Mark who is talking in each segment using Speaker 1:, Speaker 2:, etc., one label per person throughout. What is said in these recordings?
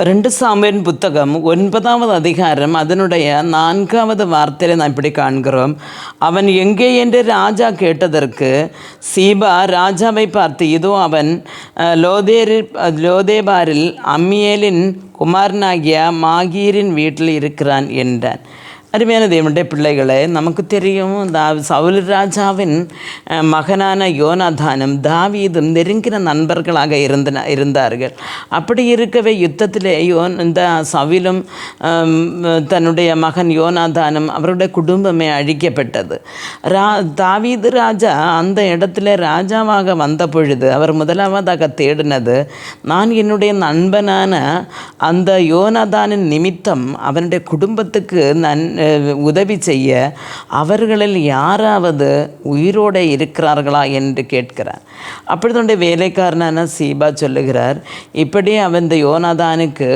Speaker 1: ரெண்டு சாமுவேல் புத்தகம் 9வது அதிகாரம் அதனுடைய 4வது வார்த்தையை நான் இப்படி காண்கிறோம். அவன் எங்கே என்று ராஜா கேட்டதற்கு சீபா ராஜாவை பார்த்து, இதோ அவன் லோதேபாரில் அம்மியேலின் குமாரனாகிய மாகீரின் வீட்டில் இருக்கிறான் என்றான். அருமையான தேவனுடைய பிள்ளைகளே, நமக்கு தெரியும் சவுல் ராஜாவின் மகனான யோனாதானும் தாவீதும் நெருங்கின நண்பர்களாக இருந்தார்கள். அப்படி இருக்கவே யுத்தத்திலே இந்த சவுலும் தன்னுடைய மகன் யோனாதானும் அவருடைய குடும்பமே அழிக்கப்பட்டது. தாவீது ராஜா அந்த இடத்துல ராஜாவாக வந்த பொழுது அவர் முதலாவதாக தேடினது, நான் என்னுடைய நண்பனான அந்த யோனாதானின் நிமித்தம் அவனுடைய குடும்பத்துக்கு உதவி செய்ய அவர்களில் யாராவது உயிரோடு இருக்கிறார்களா என்று கேட்கிறார். அப்படித்தோடைய வேலைக்காரனான சீபா சொல்லுகிறார், இப்படி அவன் இந்த யோனாதானுக்கு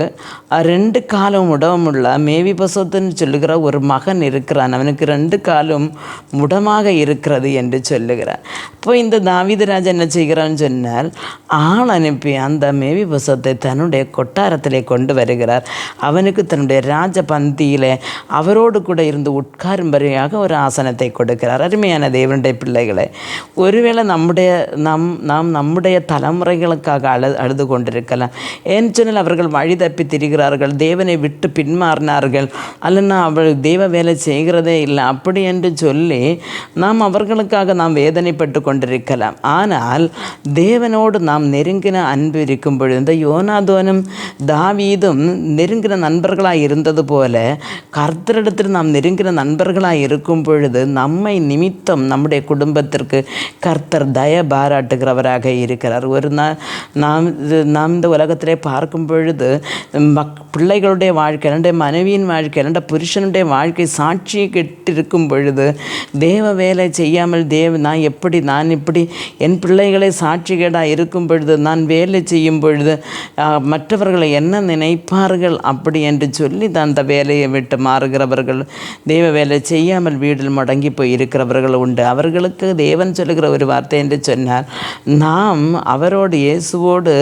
Speaker 1: 2 காலும் முடமுள்ள மேவிபோசேத்துன்னு சொல்லுகிற ஒரு மகன் இருக்கிறான், அவனுக்கு 2 காலும் முடமாக இருக்கிறது என்று சொல்லுகிறார். இப்போ இந்த தாவீது ராஜா என்ன செய்கிறான்னு சொன்னால், ஆள் அனுப்பி அந்த மேவிபோசேத்தை தன்னுடைய கொட்டாரத்திலே கொண்டு வருகிறார். அவனுக்கு தன்னுடைய ராஜ பந்தியிலே அவரோடு கூட இருந்து உட்காரும்படியாக ஒரு ஆசனத்தை கொடுக்கிறார். அருமையான தேவனுடைய பிள்ளைகளை, ஒருவேளை நாம் நம்முடைய தலைமுறைகளுக்காக அழுது கொண்டிருக்கலாம். ஏன்னு சொன்னால் அவர்கள் வழி தப்பி திரிகிறார்கள், தேவனை விட்டு பின்மாறினார்கள், அல்லனா அவள் தெய்வ வேலை செய்கிறதே இல்லை அப்படி என்று சொல்லி நாம் அவர்களுக்காக நாம் வேதனைப்பட்டு கொண்டிருக்கலாம். ஆனால் தேவனோடு நாம் நெருங்கின அன்பு இருக்கும் பொழுது, இந்த யோனாதானும் தாவீதும் நெருங்கின நண்பர்களாக இருந்தது போல கர்த்தரிடத்தில் நாம் நெருங்கின நண்பர்களாக இருக்கும் பொழுது நம்மை நிமித்தம் நம்முடைய குடும்பத்திற்கு கர்த்தர் தய பாராட்டுகிறவராக இருக்கிறார். ஒரு நாள் நாம் இந்த உலகத்திலே பார்க்கும் பொழுது பிள்ளைகளுடைய வாழ்க்கை, என்னுடைய மனைவியின் வாழ்க்கை, என்னுடைய புருஷனுடைய வாழ்க்கை சாட்சியை கெட்டிருக்கும் பொழுது தேவ வேலை செய்யாமல் நான் இப்படி என் பிள்ளைகளை சாட்சிகேடாக இருக்கும் பொழுது, நான் வேலை செய்யும் பொழுது மற்றவர்களை என்ன நினைப்பார்கள் அப்படி என்று சொல்லி அந்த வேலையை விட்டு மாறுகிறவர்கள், தேவ வேலை செய்யாமல் வீட்டில் முடங்கி போய் இருக்கிறவர்கள் உண்டு. அவர்களுக்கு தேவன் சொல்லுகிற ஒரு வார்த்தை என்று சொன்னால், நாம் அவரோடு இயேசுவோடு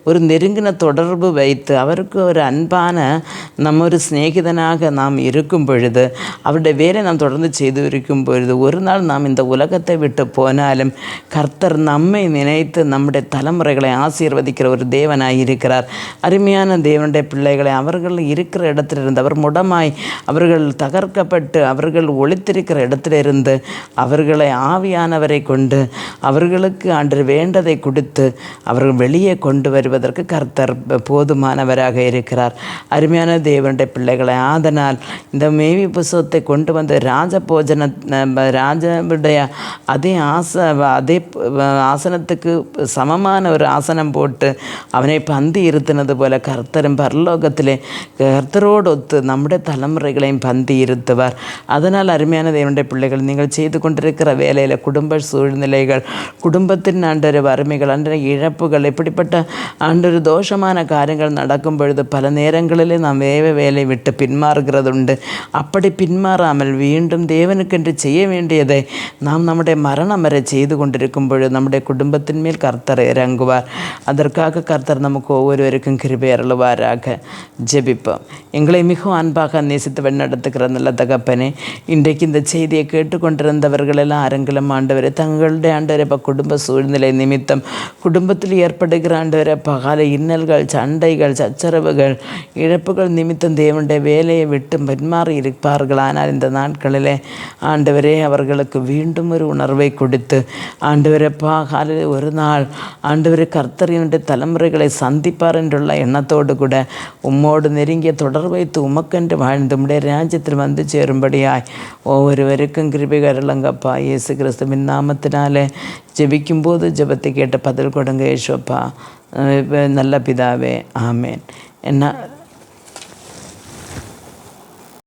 Speaker 1: ஒரு நெருங்கின தொடர்பு வைத்து அவருக்கு ஒரு அன்பான நம்ம ஒரு சிநேகிதனாக நாம் இருக்கும் பொழுது, அவருடைய வேலை நாம் தொடர்ந்து செய்து இருக்கும் பொழுது, ஒரு நாள் நாம் இந்த உலகத்தை விட்டு போனாலும் கர்த்தர் நம்மை நினைத்து நம்முடைய தலைமுறைகளை ஆசீர்வதிக்கிற ஒரு தேவனாய் இருக்கிறார். அருமையான தேவனுடைய பிள்ளைகளை, அவர்கள் இருக்கிற இடத்திலிருந்து அவர் முடமாய் அவர்கள் தகர்க்கப்பட்டு அவர்கள் ஒளித்திருக்கிற இடத்திலிருந்து அவர்களை ஆவியானவரை கொண்டு அவர்களுக்கு அன்று வேண்டதை கொடுத்து அவர்கள் வெளியே கொண்டு வருவதற்கு கர்த்தர் போதுமானவராக இருக்கிறார். அருமையான தேவனுடைய பிள்ளைகளை, ஆதனால் இந்த மேவிபோசேத்தை கொண்டு வந்து ராஜாவுடைய அதே ஆசனத்துக்கு சமமான ஒரு ஆசனம் போட்டு அவனை பந்தி இருத்தினது போல கர்த்தரும் பரலோகத்திலே கர்த்தரோடு ஒத்து நம்முடைய தலைமுறைகளையும் பந்தி இருத்துவார். அதனால் அருமையான தேவனுடைய பிள்ளைகள், நீங்கள் செய்து கொண்டிருக்கிற வேலையில் குடும்ப சூழ்நிலைகள், குடும்பத்தின் ஆண்டொரு வறுமைகள், அன்றைய இழப்புகள், இப்படிப்பட்ட ஆண்டொரு தோஷமான காரியங்கள் நடக்கும் பொழுது பல நேரங்களிலே நாம் வேலை விட்டு பின்மாறுகிறது உண்டு. அப்படி பின்மாறாமல் மீண்டும் தேவனுக்கென்று செய்ய வேண்டியதை நாம் நம்முடைய மரணம் வரை செய்து கொண்டிருக்கும் பொழுது நம்முடைய குடும்பத்தின் மேல் கர்த்தர் இறங்குவார். அதற்காக கர்த்தர் நமக்கு ஒவ்வொருவருக்கும் கிருபை அருளுவாராக. ஜெபிப்போம். எங்களை மிகவும் அன்பாக நேசித்து வழிநடத்துகிற நல்ல தகப்பனே, இன்றைக்கு இந்த செய்தியை கேட்டுக்கொண்டிருந்தவர்கள் எல்லாம் அரங்கிலும் ஆண்டவரை தங்களுடைய ஆண்டவரை குடும்ப சூழ்நிலை நிமித்தம் குடும்பத்தில் ஏற்படுகிற ஆண்டவரை பகால இன்னல்கள், சண்டைகள், சச்சரவுகள், இழப்புகள் நிமித்தம் தேவனுடைய வேலையை விட்டு பின்மாறி இருப்பார்கள். ஆனால் இந்த நாட்களிலே ஆண்டவரே அவர்களுக்கு மீண்டும் ஒரு உணர்வை கொடுத்து ஆண்டவரை பகால ஒரு நாள் ஆண்டவரை கர்த்தரினுடைய தலைமுறைகளை சந்திப்பார் என்றுள்ள எண்ணத்தோடு கூட உம்மோடு நெருங்கிய தொடர் வைத்து உமக்கென்று வாழ்ந்து உம்முடைய ராஜ்யத்தில் வந்து சேரும்படியாய் ஒவ்வொருவருக்கும் கிருபை அருளுங்கப்பா. இயேசு கிறிஸ்துவின் நாமத்தினாலே ஜெபிக்கும்போது ஜெபத்தை கேட்ட பதில் கொடுங்க ஏசப்பா. நல்ல பிதாவே, ஆமேன். என்ன